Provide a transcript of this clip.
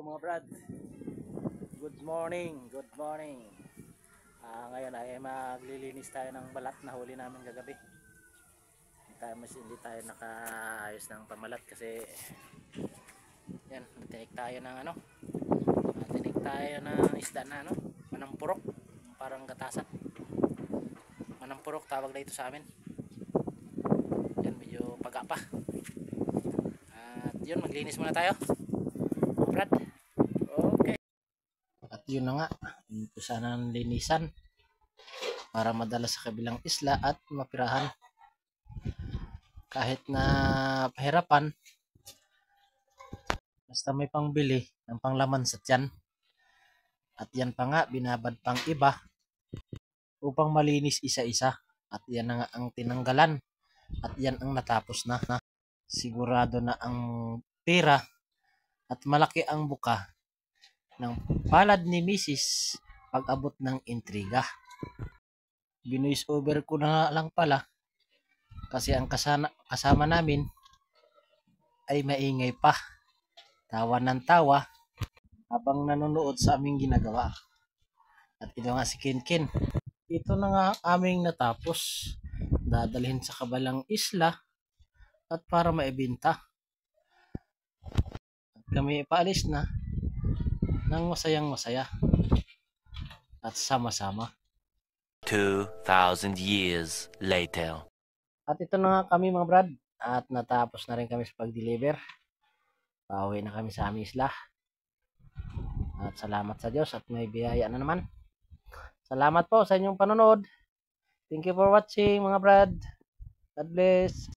mga brad. Good morning, good morning. Ngayon ay maglilinis tayo ng balat na huli namin kagabi. Hindi tayo nakaayos ng pamalat kasi yan, tinik tayo ng tinik tayo ng isda na manampurok, parang gatasan. Manampurok tawag na ito sa amin. Yan, medyo paga pa. At yun, maglinis muna tayo, brad. Okay. At yun na nga, umpisa na ng linisan para madala sa kabilang isla at mapirahan. Kahit na pahirapan, basta may pangbili ng panglaman sa tiyan. At yan pa nga, binabad pang iba upang malinis isa-isa. At yan na nga ang tinanggalan. At yan ang natapos na. Sigurado na ang pera at malaki ang buka ng palad ni Mrs. pag-abot ng intriga. Binoise over ko na lang pala kasi ang kasama namin ay maingay pa. Tawa ng tawa habang nanonood sa aming ginagawa. At ito nga si Kinkin. Ito na nga aming natapos. Dadalhin sa kabilang isla at para maibenta. At kami paalis na ng masayang masaya at sama-sama. 2,000 years later. At ito na nga kami mga brad. At natapos na rin kami sa pag-deliver. Pauwi na kami sa aming isla. At salamat sa Diyos at may biyaya na naman. Salamat po sa inyong panonood. Thank you for watching mga brad. God bless.